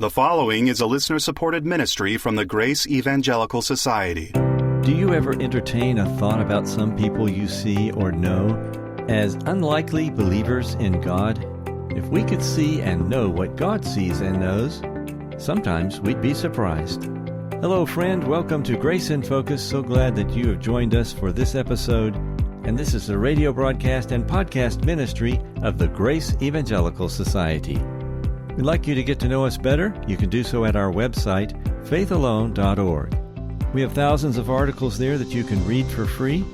The following is a listener-supported ministry from the Grace Evangelical Society. Do you ever entertain a thought about some people you see or know as unlikely believers in God? If we could see and know what God sees and knows, sometimes we'd be surprised. Hello, friend. Welcome to Grace in Focus. So glad that you have joined us for this episode. And this is the radio broadcast and podcast ministry of the Grace Evangelical Society. We'd like you to get to know us better. You can do so at our website, faithalone.org. We have thousands of articles there that you can read for free,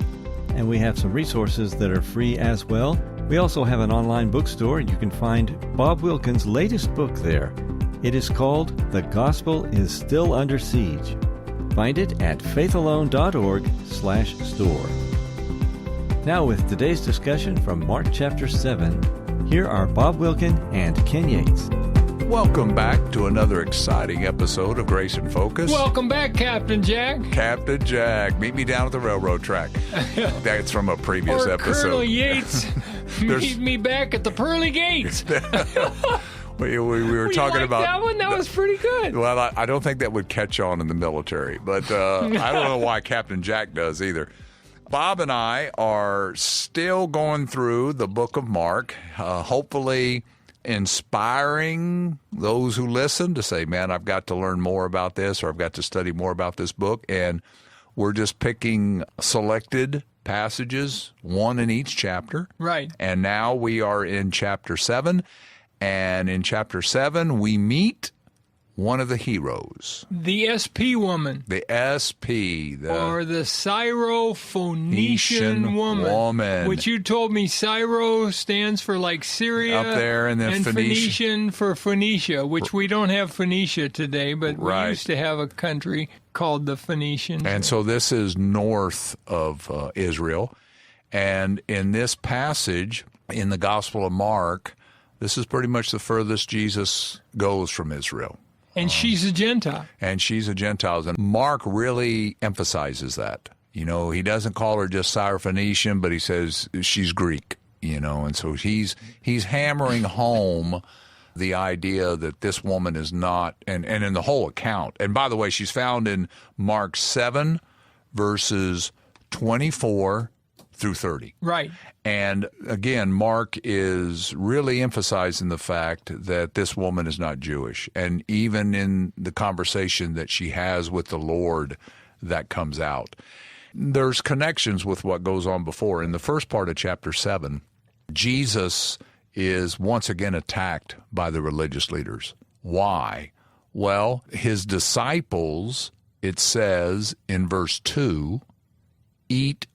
and we have some resources that are free as well. We also have an online bookstore, and you can find Bob Wilkin's latest book there. It is called The Gospel is Still Under Siege. Find it at faithalone.org/store. Now with today's discussion from Mark chapter 7, here are Bob Wilkin and Ken Yates. Welcome back to another exciting episode of Grace in Focus. Welcome back, Captain Jack. Captain Jack, meet me down at the railroad track. That's from a previous episode. Colonel Yates, meet me back at the pearly gates. we were talking about that one. That was pretty good. Well, I don't think that would catch on in the military, but I don't know why Captain Jack does either. Bob and I are still going through the book of Mark, hopefully inspiring those who listen to say, man, I've got to learn more about this, or I've got to study more about this book. And we're just picking selected passages, one in each chapter. Right. And now we are in chapter 7. And in chapter 7, we meet one of the heroes. The SP woman. The SP. Or the Syro-Phoenician woman. Which you told me Syro stands for like Syria. Up there, and then Phoenician for Phoenicia, which we don't have Phoenicia today, but we used to have a country called the Phoenicians. And so this is north of Israel. And in this passage, in the Gospel of Mark, this is pretty much the furthest Jesus goes from Israel. And she's a Gentile. And she's a Gentile. And Mark really emphasizes that. You know, he doesn't call her just Syrophoenician, but he says she's Greek, you know. And so he's hammering home the idea that this woman is not, and in the whole account. And by the way, she's found in Mark 7, verses 24 through 30. Right. And again, Mark is really emphasizing the fact that this woman is not Jewish. And even in the conversation that she has with the Lord, that comes out. There's connections with what goes on before. In the first part of chapter 7, Jesus is once again attacked by the religious leaders. Why? Well, his disciples, it says in verse 2, eat,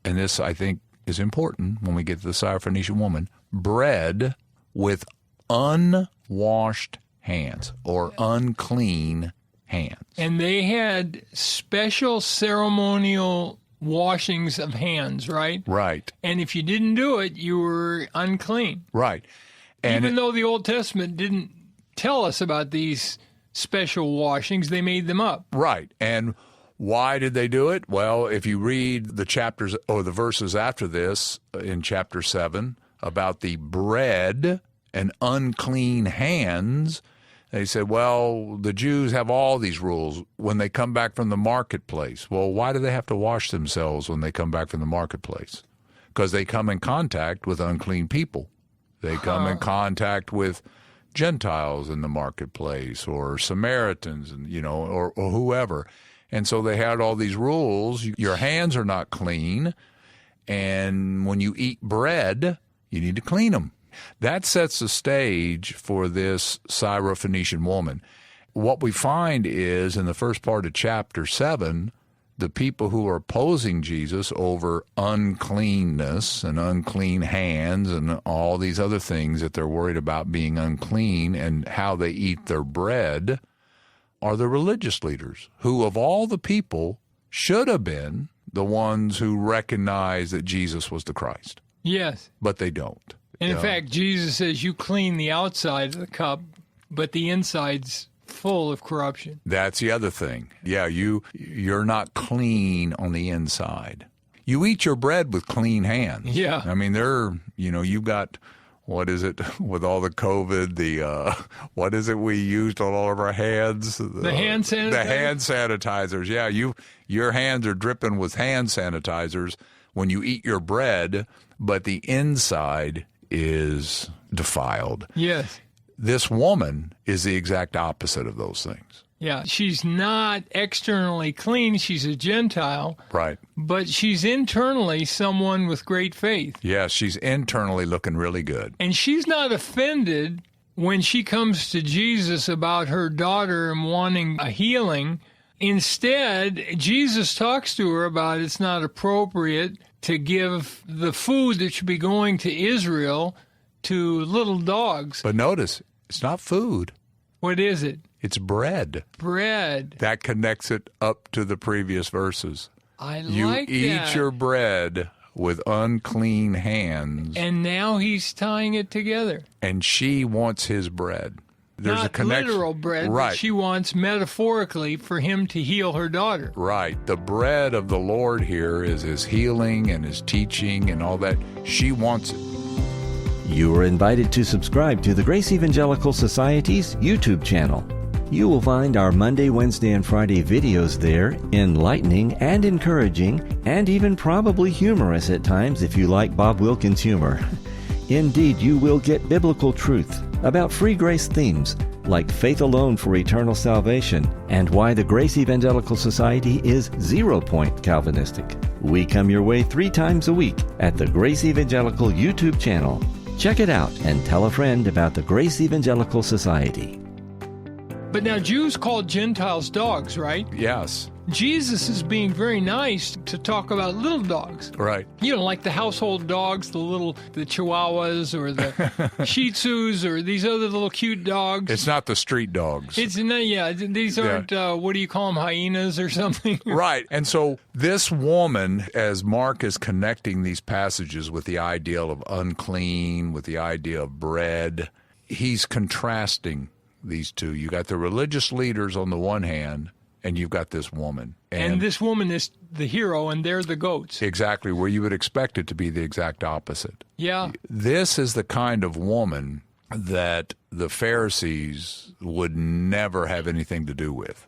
and this, I think, is important when we get to the Syrophoenician woman, bread with unwashed hands or unclean hands. And they had special ceremonial washings of hands, right? Right. And if you didn't do it, you were unclean. Right. And even though the Old Testament didn't tell us about these special washings, they made them up. Right. And why did they do it? Well, if you read the chapters or the verses after this in chapter 7 about the bread and unclean hands, they said, well, the Jews have all these rules when they come back from the marketplace. Well, why do they have to wash themselves when they come back from the marketplace? Because they come in contact with unclean people. They come in contact with Gentiles in the marketplace or Samaritans, and or whoever. And so they had all these rules. Your hands are not clean, and when you eat bread, you need to clean them. That sets the stage for this Syrophoenician woman. What we find is, in the first part of chapter 7, the people who are opposing Jesus over uncleanness and unclean hands and all these other things that they're worried about being unclean and how they eat their bread are the religious leaders, who of all the people should have been the ones who recognized that Jesus was the Christ. Yes. But they don't. And in fact, Jesus says you clean the outside of the cup, but the inside's full of corruption. That's the other thing. Yeah, you're not clean on the inside. You eat your bread with clean hands. Yeah. I mean, you've got what is it with all the COVID? What is it we used on all of our hands? The hand sanitizer. The hand sanitizers. Yeah, your hands are dripping with hand sanitizers when you eat your bread, but the inside is defiled. Yes. This woman is the exact opposite of those things. Yeah, she's not externally clean. She's a Gentile. Right. But she's internally someone with great faith. Yes, she's internally looking really good. And she's not offended when she comes to Jesus about her daughter and wanting a healing. Instead, Jesus talks to her about it's not appropriate to give the food that should be going to Israel to little dogs. But notice, it's not food. What is it? It's bread. Bread. That connects it up to the previous verses. I you like that. You eat your bread with unclean hands. And now he's tying it together. And she wants his bread. There's Not a connection. literal bread, right. But she wants metaphorically for him to heal her daughter. Right. The bread of the Lord here is his healing and his teaching and all that. She wants it. You are invited to subscribe to the Grace Evangelical Society's YouTube channel. You will find our Monday, Wednesday, and Friday videos there, enlightening and encouraging, and even probably humorous at times if you like Bob Wilkin's humor. Indeed, you will get biblical truth about free grace themes like faith alone for eternal salvation and why the Grace Evangelical Society is 0 point Calvinistic. We come your way 3 times a week at the Grace Evangelical YouTube channel. Check it out and tell a friend about the Grace Evangelical Society. But now Jews called Gentiles dogs, right? Yes. Jesus is being very nice to talk about little dogs. Right. You know, like the household dogs, the Chihuahuas or the Shih Tzus or these other little cute dogs. It's not the street dogs. It's not, yeah, these aren't, what do you call them, hyenas or something? Right. And so this woman, as Mark is connecting these passages with the ideal of unclean, with the idea of bread, he's contrasting these two. You got the religious leaders on the one hand, and you've got this woman. And this woman is the hero, and they're the goats. Exactly, where you would expect it to be the exact opposite. Yeah. This is the kind of woman that the Pharisees would never have anything to do with.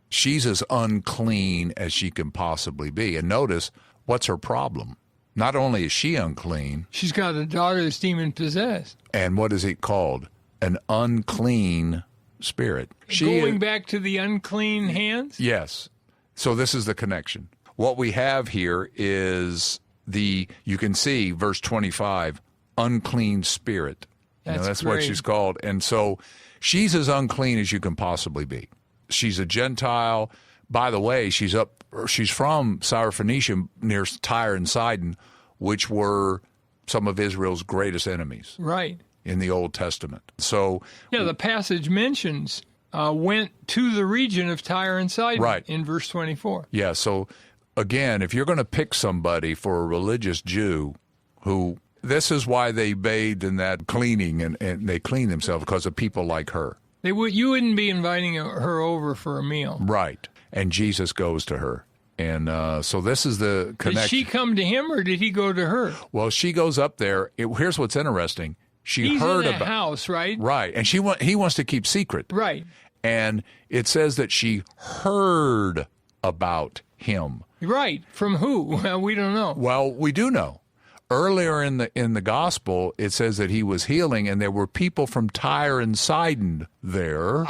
She's as unclean as she can possibly be. And notice, what's her problem? Not only is she unclean. She's got a daughter that's demon-possessed. And what is it called? An unclean spirit. Going back to the unclean hands? Yes. So this is the connection. What we have here is you can see, verse 25, unclean spirit. That's what she's called. And so she's as unclean as you can possibly be. She's a Gentile. By the way, she's from Syrophoenicia near Tyre and Sidon, which were some of Israel's greatest enemies. Right. In the Old Testament. So yeah, the passage mentions went to the region of Tyre and Sidon, right, in verse 24. Yeah, so again, if you're going to pick somebody for a religious Jew who, this is why they bathed in that cleaning and they clean themselves, because of people like her. You wouldn't be inviting her over for a meal. Right, and Jesus goes to her. And so this is the connection. Did she come to him or did he go to her? Well, she goes up there. Here's what's interesting. He's heard in that about house, right? Right, and he wants to keep secret. Right. And it says that she heard about him. Right. From who? Well, we don't know. Well, we do know. Earlier in the gospel, it says that he was healing, and there were people from Tyre and Sidon there.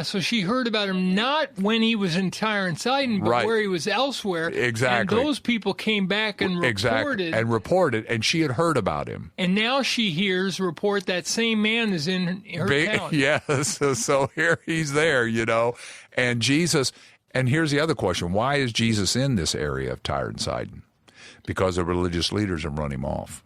So she heard about him not when he was in Tyre and Sidon, but where he was elsewhere. Exactly. And those people came back and reported. And she had heard about him. And now she hears report that same man is in her town. Yes. So here he's there, And Jesus, and here's the other question. Why is Jesus in this area of Tyre and Sidon? Because the religious leaders have run him off.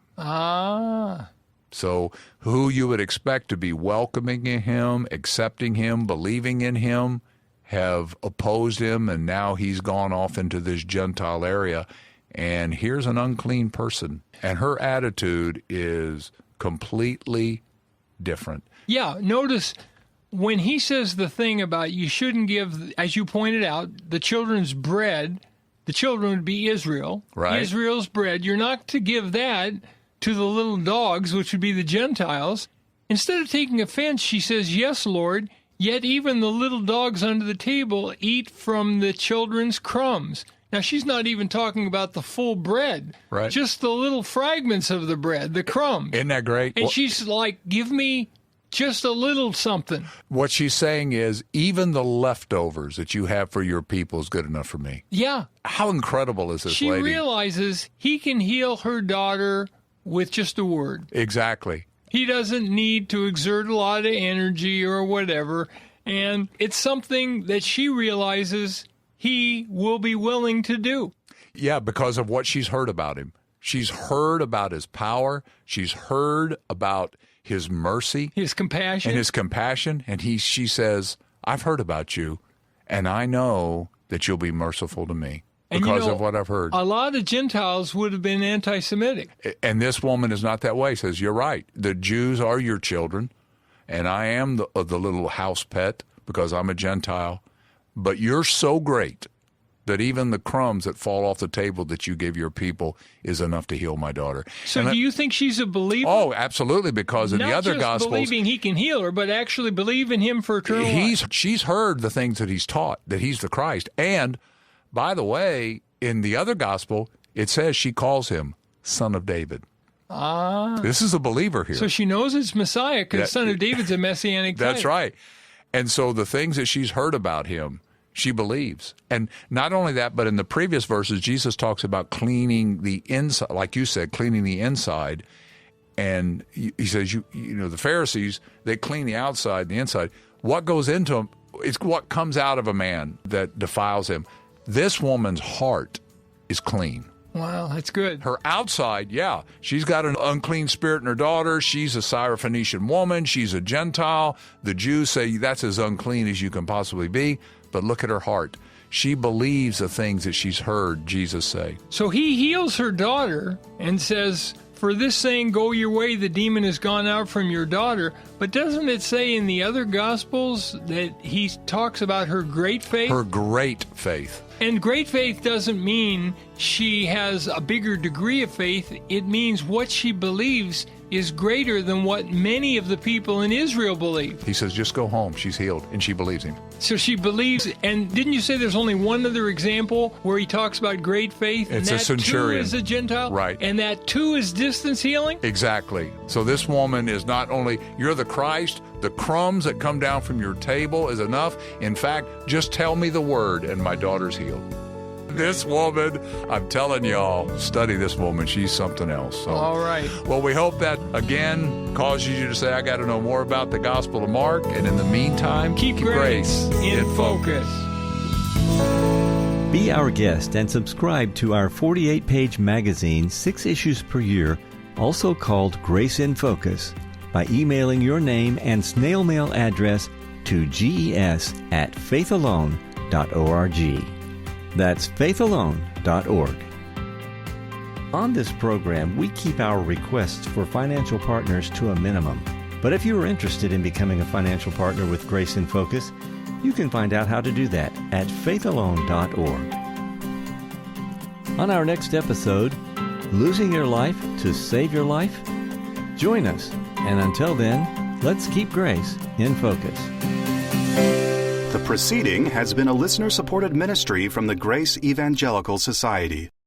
So who you would expect to be welcoming him, accepting him, believing in him, have opposed him, and now he's gone off into this Gentile area. And here's an unclean person. And her attitude is completely different. Yeah, notice when he says the thing about you shouldn't give, as you pointed out, the children's bread. The children would be Israel. Right. Israel's bread. You're not to give that to the little dogs, which would be the Gentiles. Instead of taking offense, she says, "Yes, Lord, yet even the little dogs under the table eat from the children's crumbs." Now, she's not even talking about the full bread, Right. just the little fragments of the bread, the crumbs. Isn't that great? And she's like, "Give me just a little something." What she's saying is, even the leftovers that you have for your people is good enough for me. Yeah. How incredible is this She lady? realizes he can heal her daughter with just a word. Exactly. He doesn't need to exert a lot of energy or whatever. And it's something that she realizes he will be willing to do. Yeah, because of what she's heard about him. She's heard about his power. She's heard about his mercy. His compassion. And his compassion. And she says, I've heard about you, and I know that you'll be merciful to me because of what I've heard. A lot of Gentiles would have been anti-Semitic. And this woman is not that way. Says, you're right. The Jews are your children, and I am the little house pet because I'm a Gentile. But you're so great that even the crumbs that fall off the table that you give your people is enough to heal my daughter. So do you think she's a believer? Oh, absolutely, because in the other Gospels... Not just believing he can heal her, but actually believe in him for eternal life. She's heard the things that he's taught, that he's the Christ. And, by the way, in the other Gospel, it says she calls him Son of David. This is a believer here. So she knows it's Messiah because Son of David's a messianic type. That's right. And so the things that she's heard about him, she believes. And not only that, but in the previous verses, Jesus talks about cleaning the inside, like you said, cleaning the inside. And he says, you know, the Pharisees, they clean the outside and the inside. What goes into them is what comes out of a man that defiles him. This woman's heart is clean. Wow, that's good. Her outside, yeah, she's got an unclean spirit in her daughter. She's a Syrophoenician woman. She's a Gentile. The Jews say that's as unclean as you can possibly be. But look at her heart. She believes the things that she's heard Jesus say. So he heals her daughter and says, "For this saying, go your way, the demon has gone out from your daughter." But doesn't it say in the other Gospels that he talks about her great faith? Her great faith. And great faith doesn't mean she has a bigger degree of faith. It means what she believes is greater than what many of the people in Israel believe. He says, just go home. She's healed. And she believes him. So she believes. And didn't you say there's only one other example where he talks about great faith? It's and a centurion. That too is a Gentile? Right. And that too is distance healing? Exactly. So this woman is not only, you're the Christ, the crumbs that come down from your table is enough. In fact, just tell me the word and my daughter's healed. This woman, I'm telling y'all, study this woman. She's something else. So, all right. Well, we hope that, again, causes you to say, I got to know more about the Gospel of Mark. And in the meantime, keep grace in focus. Be our guest and subscribe to our 48-page magazine, 6 issues per year, also called Grace in Focus, by emailing your name and snail mail address to ges@faithalone.org. That's faithalone.org. On this program, we keep our requests for financial partners to a minimum. But if you are interested in becoming a financial partner with Grace in Focus, you can find out how to do that at faithalone.org. On our next episode, Losing Your Life to Save Your Life? Join us, and until then, let's keep grace in focus. The proceeding has been a listener-supported ministry from the Grace Evangelical Society.